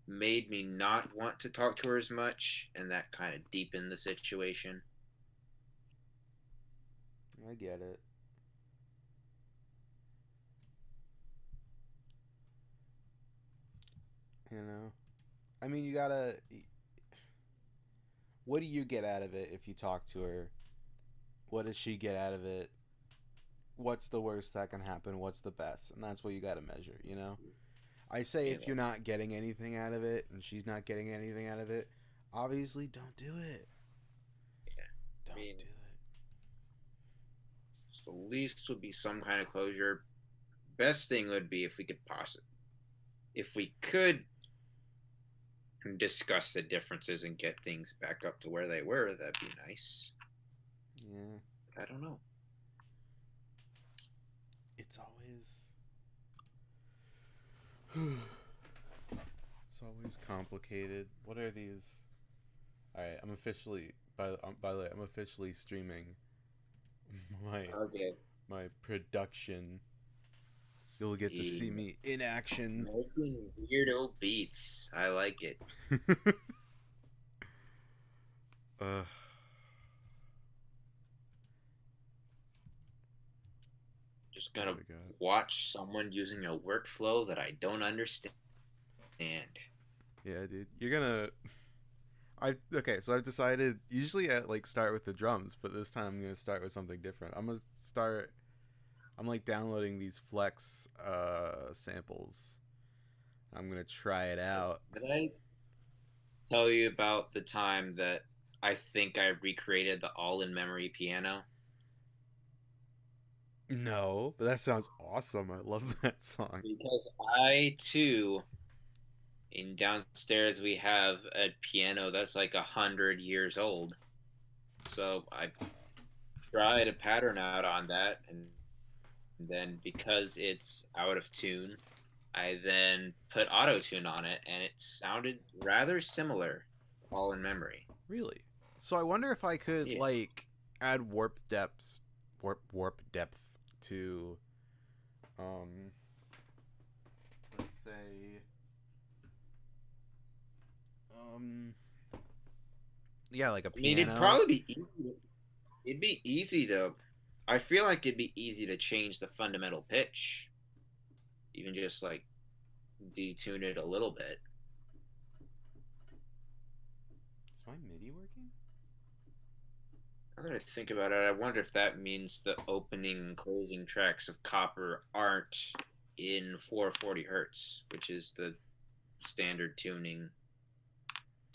made me not want to talk to her as much, and that kind of deepened the situation. I get it. You know, I mean, you gotta. What do you get out of it if you talk to her? What does she get out of it? What's the worst that can happen? What's the best? And that's what you gotta measure. You know. I say You if know, you're not getting anything out of it and she's not getting anything out of it, obviously don't do it. yeah. I Don't mean, do it. so the least would be some kind of closure. Best thing would be if we could discuss the differences and get things back up to where they were. That'd be nice. Yeah. I don't know. It's always it's always complicated. What are these? All right, I'm officially by the way, I'm officially streaming my Okay. my production. You'll get to see me in action. Making weirdo beats. I like it. uh, Just what do gonna we got? watch someone using a workflow that I don't understand. Yeah, dude. You're gonna I okay, so I've decided usually I like start with the drums, but this time I'm gonna start with something different. I'm like downloading these flex samples. I'm gonna try it out. Did I tell you about the time that I think I recreated the all in memory piano? No, but that sounds awesome. I love that song. Because I too, in downstairs, we have a piano that's like 100 years old. So I tried a pattern out on that, and then because it's out of tune, I then put auto tune on it, and it sounded rather similar, all in memory. Really? So I wonder if I could Yeah. like add warp depth to um let's say um yeah, like a I mean, piano. it'd be easy to. I feel like it'd be easy to change the fundamental pitch, even just like detune it a little bit. Is my MIDI working? Now that I think about it, I wonder if that means the opening and closing tracks of Copper aren't in 440 hertz, which is the standard tuning.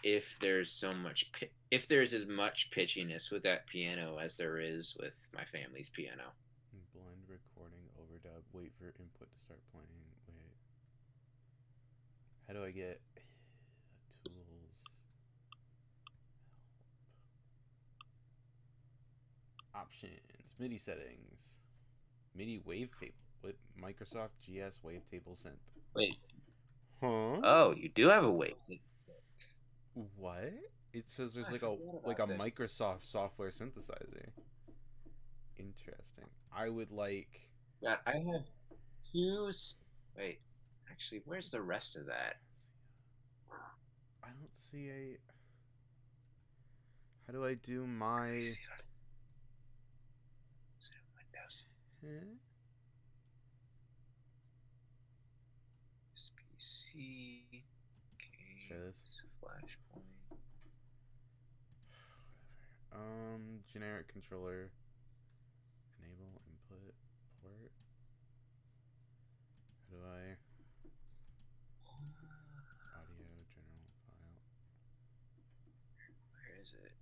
If there's as much pitchiness with that piano as there is with my family's piano. Blend recording overdub. Wait for input to start playing. Wait. How do I get tools? Options. MIDI settings. MIDI wavetable. What? Microsoft GS wavetable synth. Wait, Huh? oh, you do have a wave. What? It says there's I forgot like a about this. Microsoft software synthesizer. Interesting. I would like. God, I have two. Wait, actually, where's the rest of that? I don't see a. How do I do Let me my? see. Windows, Huh? PC, Let's try this. case, flashpoint. Generic controller. Enable input port. How do I? Audio general file. Where is it?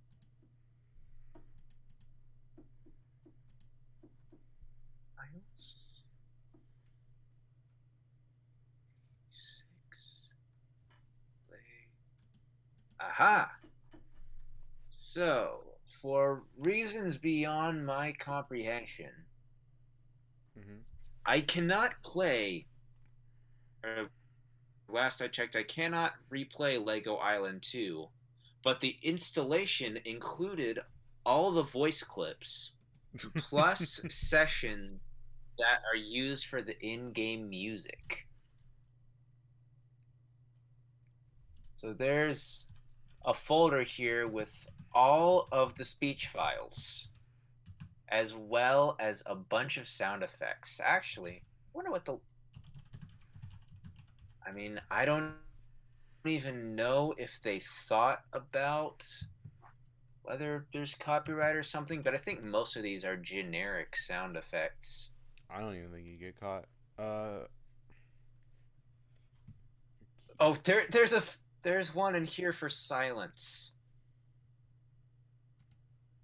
Files. Six. Play. Aha! So, for reasons beyond my comprehension, Mm-hmm. I cannot play. Uh, Last I checked, I cannot replay Lego Island 2, but the installation included all the voice clips plus sessions that are used for the in game music. So there's a folder here with all of the speech files, as well as a bunch of sound effects. Actually, I wonder what the. I mean, I don't even know if they thought about whether there's copyright or something, but I think most of these are generic sound effects. I don't even think you get caught. Uh, Oh, there's one in here for silence.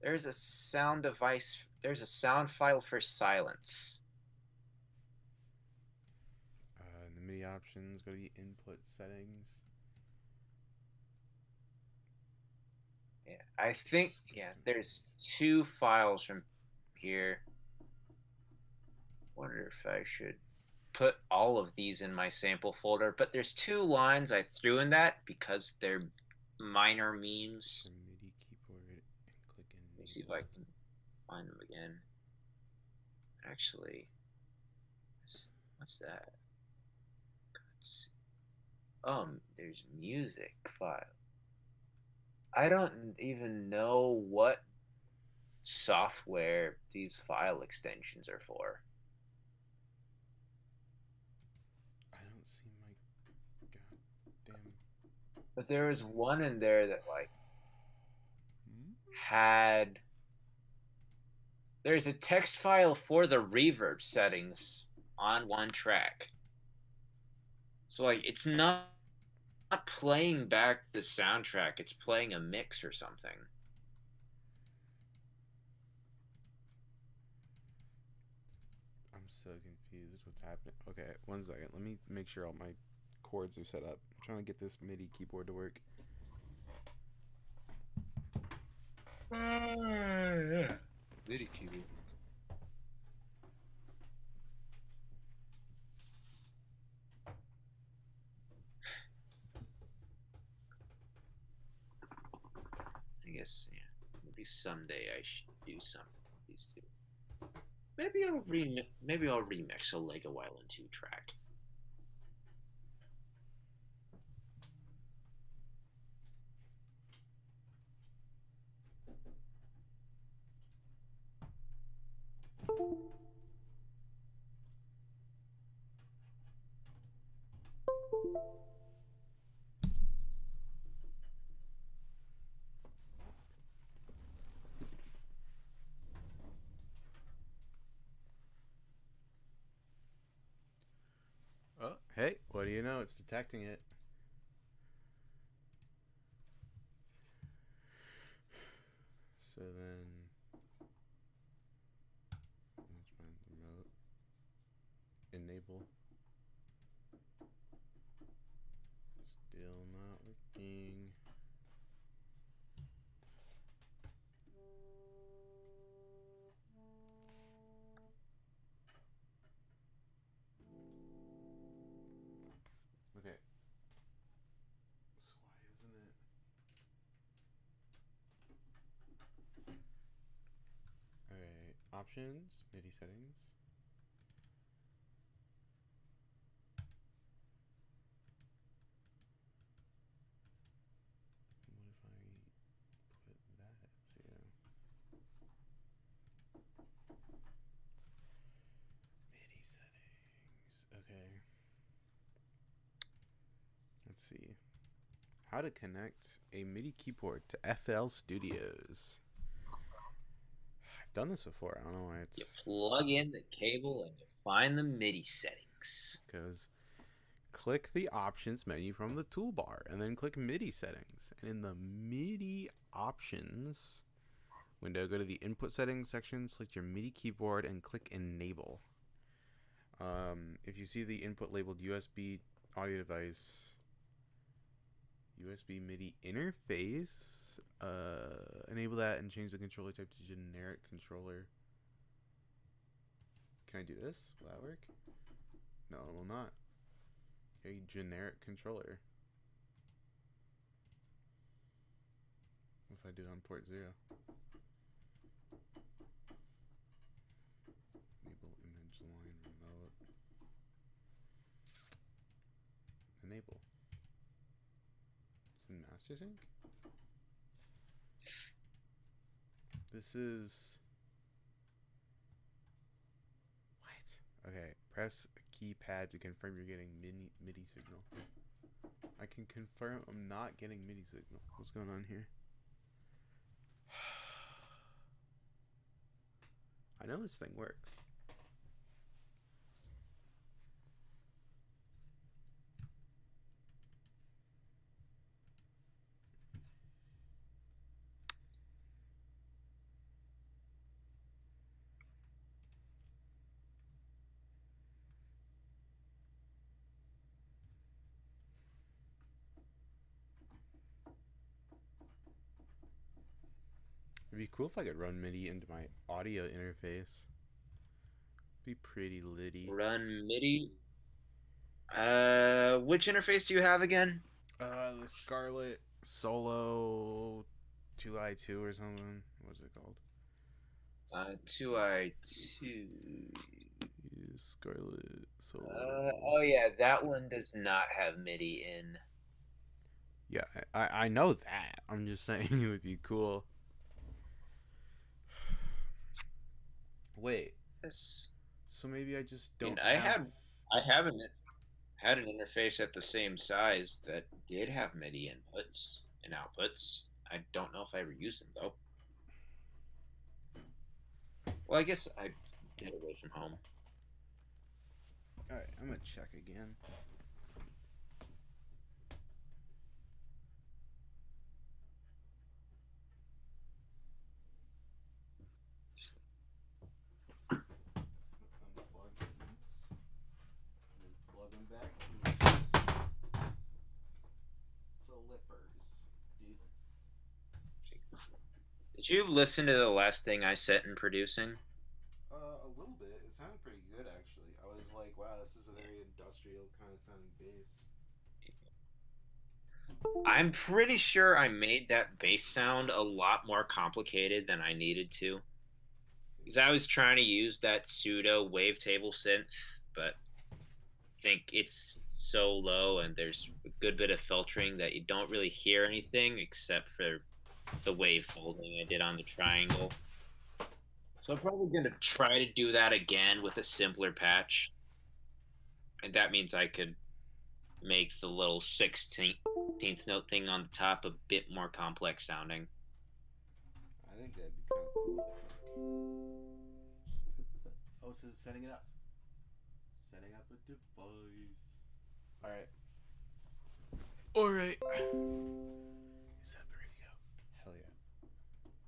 There's a sound device. There's a sound file for silence. the MIDI options. Go to the input settings. Yeah, I think there's two files from here. Wonder if I should put all of these in my sample folder, but there's two lines I threw in that because they're minor memes. For MIDI keyboard and click enable. Let me see if I can find them again. Actually, what's that? There's music file. I don't even know what software these file extensions are for. I don't see my goddamn. But there was one in there that like Hmm? had there's a text file for the reverb settings on one track. So like it's not playing back the soundtrack, it's playing a mix or something. I'm so confused. What's happening? Okay, 1 second. Let me make sure all my chords are set up. I'm trying to get this MIDI keyboard to work. Yeah. MIDI keyboard. I guess maybe someday I should do something with these two. Maybe I'll remix a Lego Island 2 track. Oh, hey, what do you know? It's detecting it. So then, let's find the remote. Enable. Still not working. Okay. So why isn't it? Alright, options, MIDI settings. What if I put that as zero? MIDI settings. Okay. Let's see. How to connect a MIDI keyboard to FL Studios. I've done this before. I don't know why You it's plug in the cable and you find the MIDI settings. because click the options menu from the toolbar and then click MIDI settings. And in the MIDI options window, go to the input settings section, select your MIDI keyboard and click enable. If you see the input labeled USB audio device, USB MIDI interface, enable that and change the controller type to generic controller. Can I do this? Will that work? No, it will not. A generic controller. If I do it on port 0. Enable image line remote. Enable. master sync. This is what? Okay, press keypad to confirm you're getting MIDI signal. I can confirm I'm not getting MIDI signal. What's going on here? I know this thing works. It'd be cool if I could run MIDI into my audio interface. Be pretty litty. Run MIDI. Which interface do you have again? The Scarlet Solo 2i2 or something. What's it called? 2i2. Yeah, Scarlet Solo. Oh yeah, that one does not have MIDI in. Yeah, I know that. I'm just saying it would be cool. Wait. This. So maybe I just don't I have. haven't had an interface at the same size that did have MIDI inputs and outputs. I don't know if I ever used them though. Well, I guess I did away from home. Alright, I'm gonna check again. Unplug these. And then plug them back in. Flippers, dude. Did you listen to the last thing I set in producing? A little bit. It sounded pretty good actually. I was like, wow, this is a very industrial kind of sounding bass. I'm pretty sure I made that bass sound a lot more complicated than I needed to. Because I was trying to use that pseudo wavetable synth, but I think it's so low and there's a good bit of filtering that you don't really hear anything except for the wave folding I did on the triangle. So I'm probably going to try to do that again with a simpler patch. And that means I could make the little 16th note thing on the top a bit more complex sounding. I think that'd be kind of cool. Oh, so it's setting it up. Setting up a device. Alright. Alright. Set the radio. Hell yeah.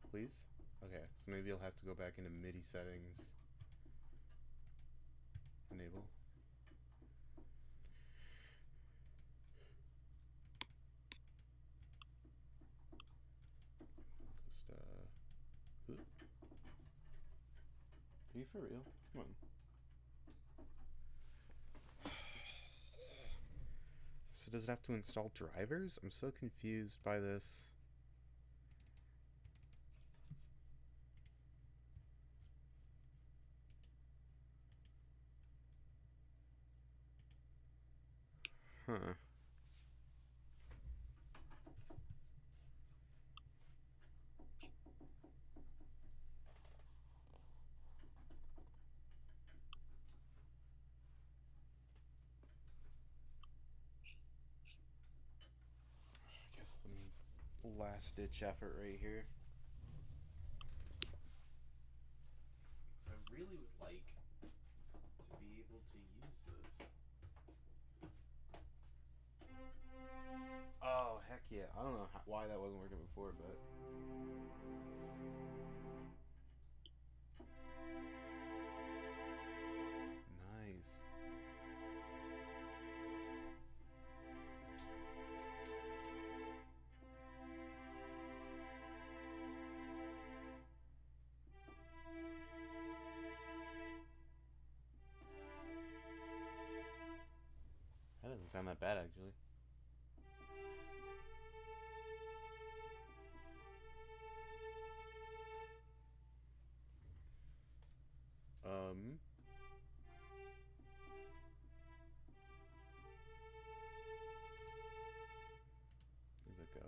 Please? Okay, so maybe I'll have to go back into MIDI settings. Enable. Just, are you for real? Come on. So does it have to install drivers? I'm so confused by this. Huh. I guess the last ditch effort right here. So I really would like to be able to use this. Oh, heck yeah. I don't know why that wasn't working before, but... Nice. That doesn't sound that bad, actually. Where'd it go?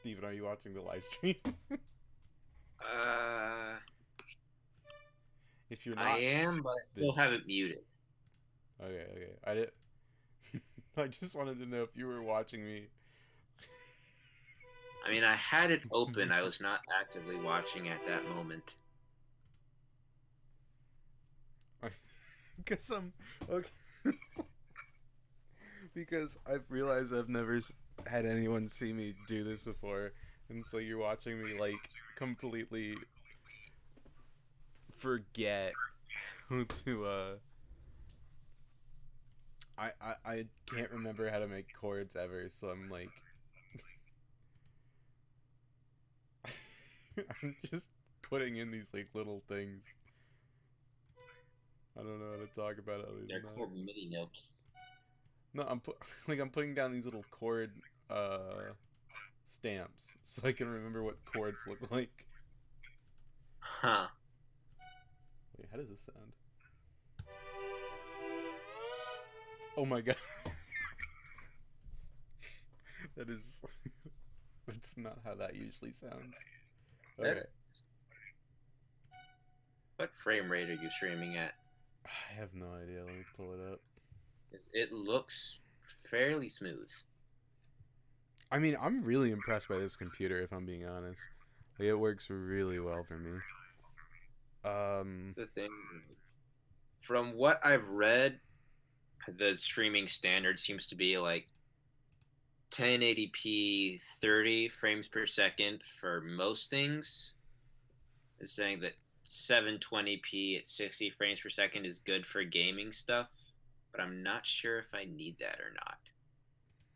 Steven, are you watching the live stream? Uh, If you're I not, am, but I then still haven't muted. okay. I did. I just wanted to know if you were watching me. I mean, I had it open. I was not actively watching at that moment. Because I'm okay. Because I've realized I've never had anyone see me do this before, and so you're watching me like completely forget how to I can't remember how to make chords ever, so I'm like I'm just putting in these like little things. I don't know how to talk about it other They're than that. called mini notes. No, I'm putting down these little chord stamps so I can remember what chords look like. Huh. Wait, how does this sound? Oh my god. That is that's not how that usually sounds. Is that Okay. What frame rate are you streaming at? I have no idea. Let me pull it up. It looks fairly smooth. I mean, I'm really impressed by this computer if I'm being honest. Like, it works really well for me. The thing. From what I've read, the streaming standard seems to be like 1080p 30 frames per second for most things. It's saying that 720p at 60 frames per second is good for gaming stuff, but I'm not sure if I need that or not.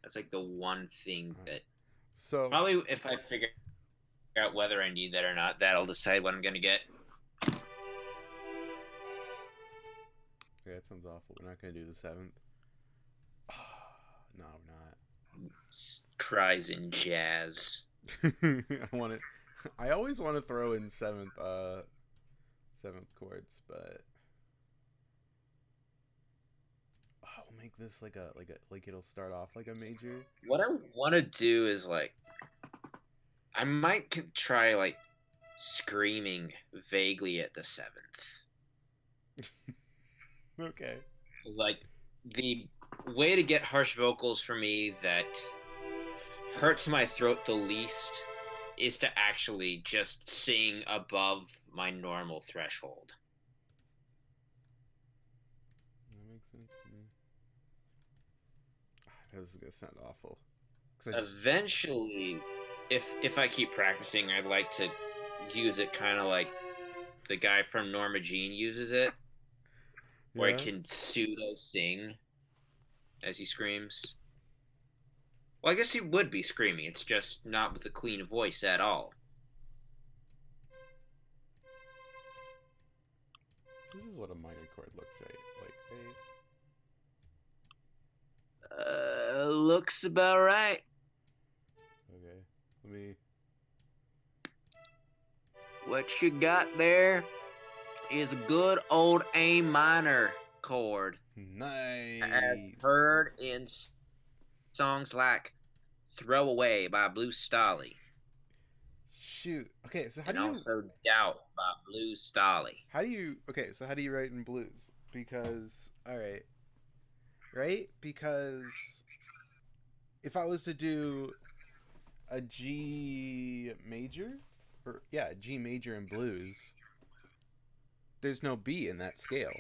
That's like the one thing that so probably if I figure out whether I need that or not, that'll decide what I'm gonna get. okay, that sounds awful. We're not gonna do the 7th. No, we're not. Cries in jazz. I want it. I always want to throw in 7th chords, but we'll make this like it'll start off like a major. What I want to do is like I might try like screaming vaguely at the 7th. Okay. It's like the way to get harsh vocals for me that hurts my throat the least is to actually just sing above my normal threshold. That makes sense to me. This is gonna sound awful. Eventually, if I keep practicing, I'd like to use it kind of like the guy from Norma Jean uses it, where he can pseudo sing as he screams. Well, I guess he would be screaming. It's just not with a clean voice at all. This is what a minor chord looks like, right? Looks about right. Okay, let me. What you got there is a good old A minor chord. Nice. As heard in songs like Throwaway by Blue Stolly. Shoot. Okay, so how and do you also Doubt by Blue Stolly. How do you how do you write in blues? Because because if I was to do a G major G major in blues, there's no B in that scale.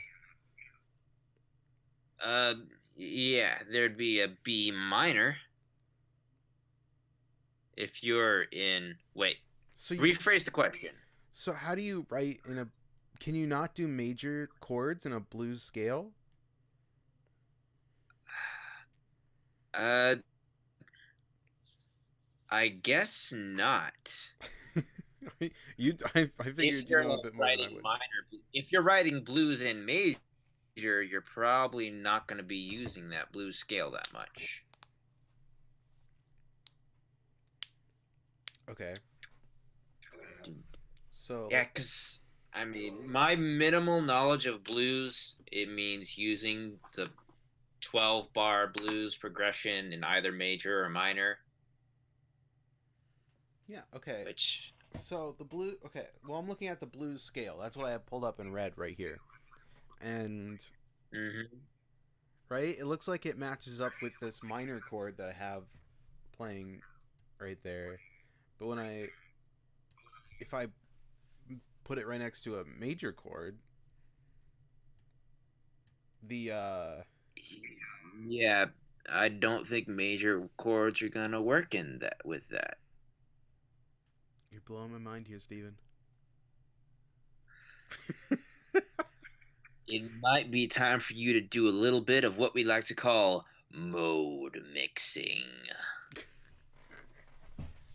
Yeah, there'd be a B minor if you're in. Wait. So rephrase the question. So how do you write in a? Can you not do major chords in a blues scale? I guess not. I figured you know a bit more than I would. Minor, if you're writing blues in major, you're probably not going to be using that blues scale that much. Okay. So yeah, because I mean, my minimal knowledge of blues, it means using the 12-bar blues progression in either major or minor. Yeah. Okay. which So the blue. Okay. Well, I'm looking at the blues scale. That's what I have pulled up in red right here. And hmm right, it looks like it matches up with this minor chord that I have playing right there. But if I put it right next to a major chord, the yeah, I don't think major chords are gonna work in that with that. you're blowing my mind here, Steven. It might be time for you to do a little bit of what we like to call mode mixing.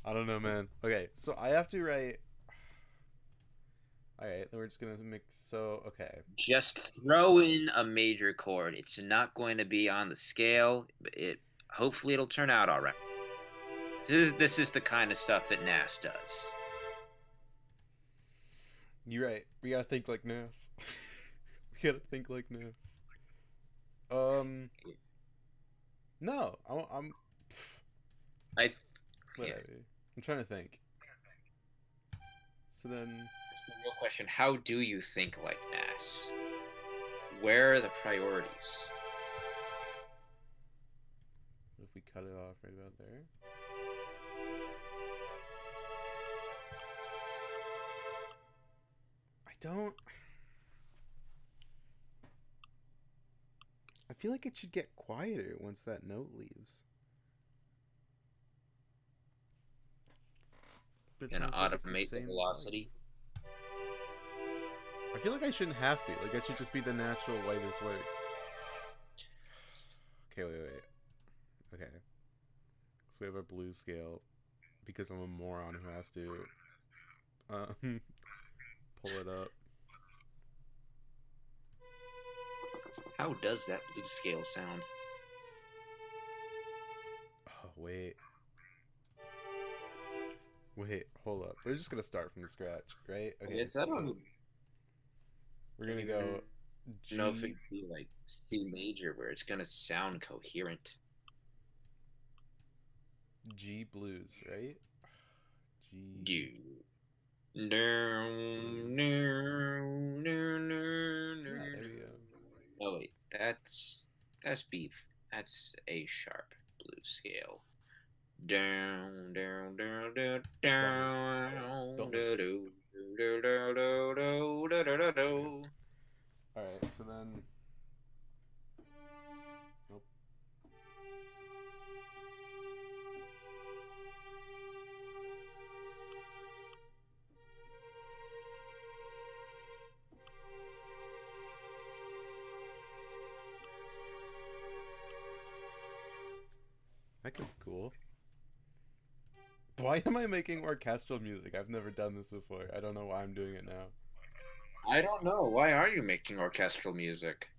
I don't know, man. Okay, so I have to write. All right, then we're just gonna mix. So okay, Just throw in a major chord. It's not going to be on the scale. It hopefully it'll turn out all right. This is the kind of stuff that Nas does. you're right. We gotta think like Nas. We gotta think like Nas. Um, no, I'm I yeah. whatever. I'm trying to think. So then, That's the real question. How do you think like Nas? Where are the priorities? what if we cut it off right about there? I don't. I feel like it should get quieter once that note leaves. But it Gonna sounds like it's the automate the same volume. velocity. I feel like I shouldn't have to. Like that should just be the natural way this works. Okay, wait. Okay. So we have our blues scale because I'm a moron who has to pull it up. How does that blue scale sound? Oh, wait. Wait, hold up. We're just gonna start from scratch, right? Okay, Yes, I don't we're gonna even go know if G. it'd be like C major where it's gonna sound coherent. G blues, right? G Do. Down, blues. down, down, down, Yeah, there down. we go. Oh wait, that's B. That's A sharp blues scale. Down, down, down, down, Don't hit. down, Don't hit. do, do, do, do, do, do, do, do, do, Okay. do. All right. So then. Nope. That could be cool. Why am I making orchestral music? I've never done this before. I don't know why I'm doing it now. I don't know. Why are you making orchestral music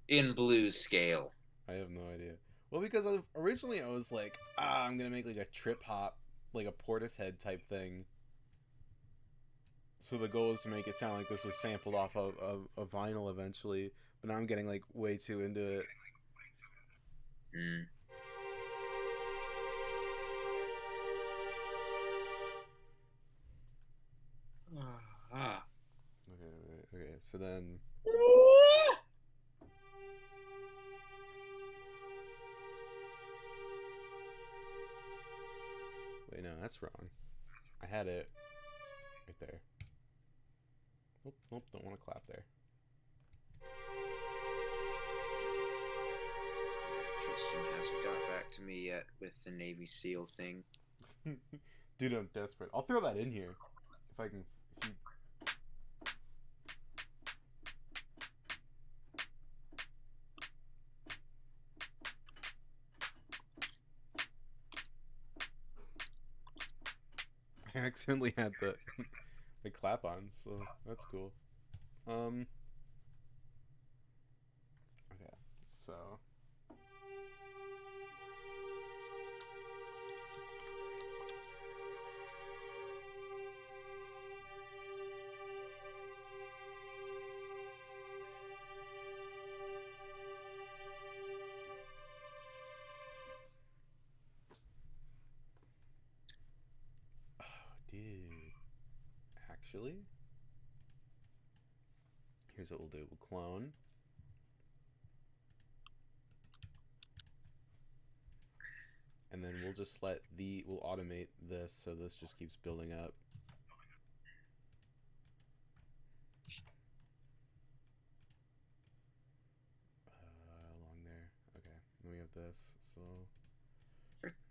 in blues scale? I have no idea. Well, because originally I was like, I'm gonna make like a trip hop, like a Portishead type thing. So the goal is to make it sound like this was sampled off of a vinyl eventually. But now I'm getting like way too into it. Mm. Ah. Okay. So then, wait, no, that's wrong. I had it right there. Nope, don't want to clap there. Tristan hasn't got back to me yet with the Navy SEAL thing. Dude, I'm desperate. I'll throw that in here if I can. If you... I accidentally had the clap on, so that's cool. Um. Okay, so actually. Here's what we'll do. We'll clone. And then we'll just we'll automate this so this just keeps building up. Along there. Okay. Then we have this. So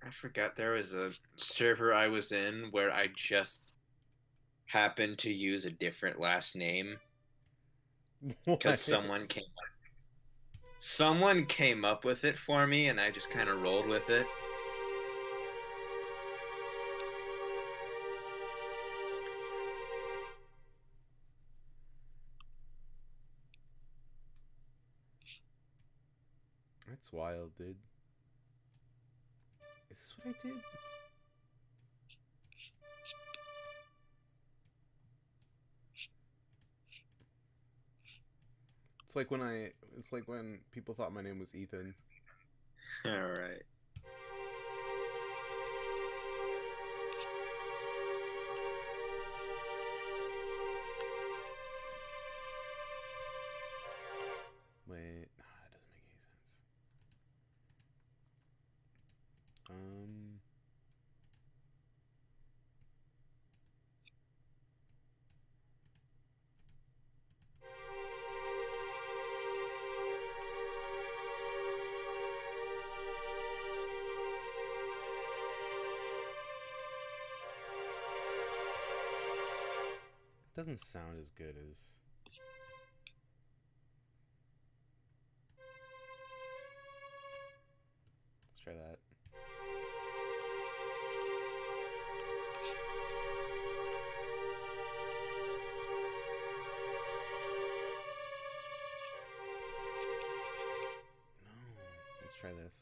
I forgot there was a server I was in where I just happened to use a different last name because what? someone came up with it for me, and I just kind of rolled with it. That's wild, dude. Is this what I did? It's like when people thought my name was Ethan. All right. Wait, nah, that doesn't make any sense. Doesn't sound as good as. Let's try that. No, let's try this.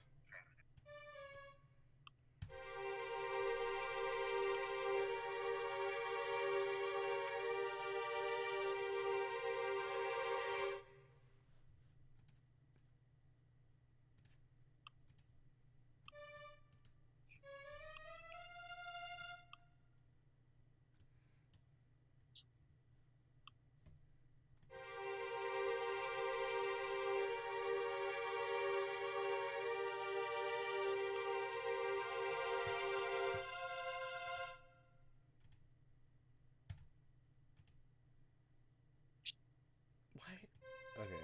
What? Okay.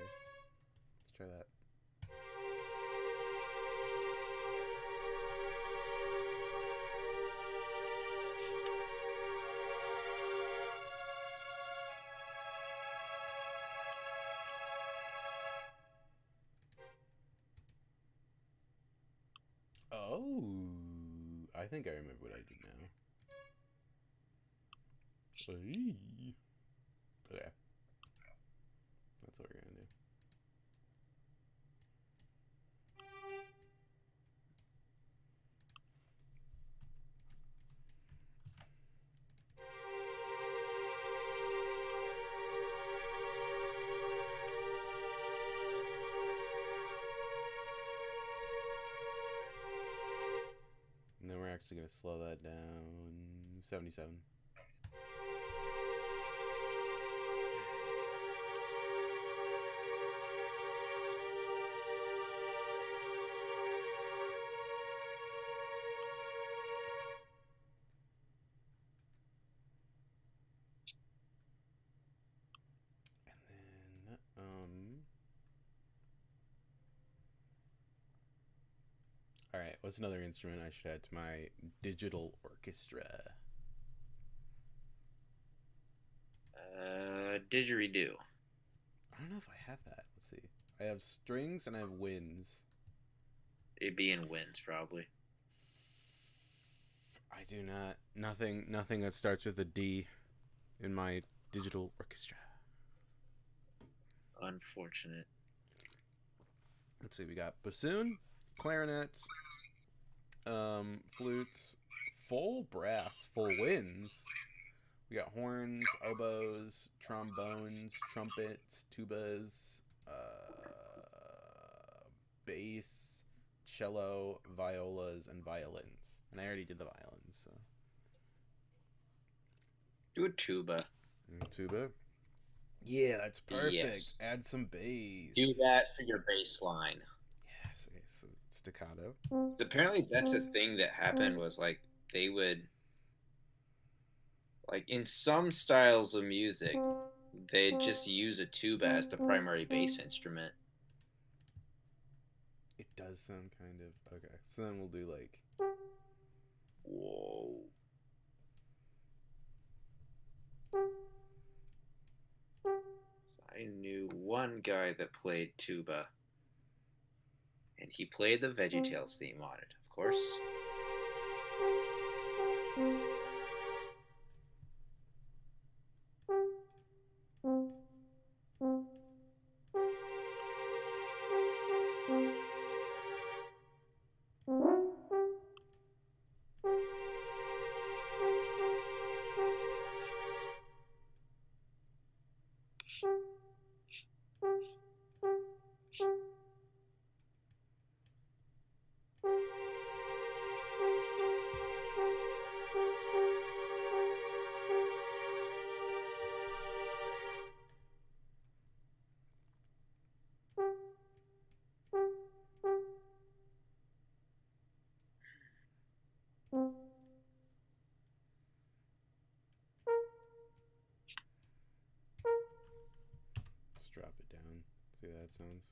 Let's try that. Oh, I think I remember what I did now. Hey. Okay. That's what we're gonna do. And then we're actually gonna slow that down. 77. And then all right, what's another instrument I should add to my digital orchestra? Didgeridoo. I don't know if I have that. Let's see. I have strings and I have winds. It'd be in winds, probably. I do not. Nothing that starts with a D in my digital orchestra. Unfortunate. Let's see. We got bassoon, clarinets, flutes, full brass, full winds. We got horns, oboes, trombones, trumpets, tubas, bass, cello, violas, and violins. And I already did the violins, so. Do a tuba. Tuba. Yeah, that's perfect. Yes. Add some Do bass. that for your bass line. Yes, so staccato. Apparently, that's a thing that happened. Was like they would like in some styles of music, they just use a tuba as the primary bass instrument. It does sound kind of okay. So then we'll do like Whoa. So I knew one guy that played tuba, and he played the VeggieTales theme on it, of course. just drop it down. See how that sounds.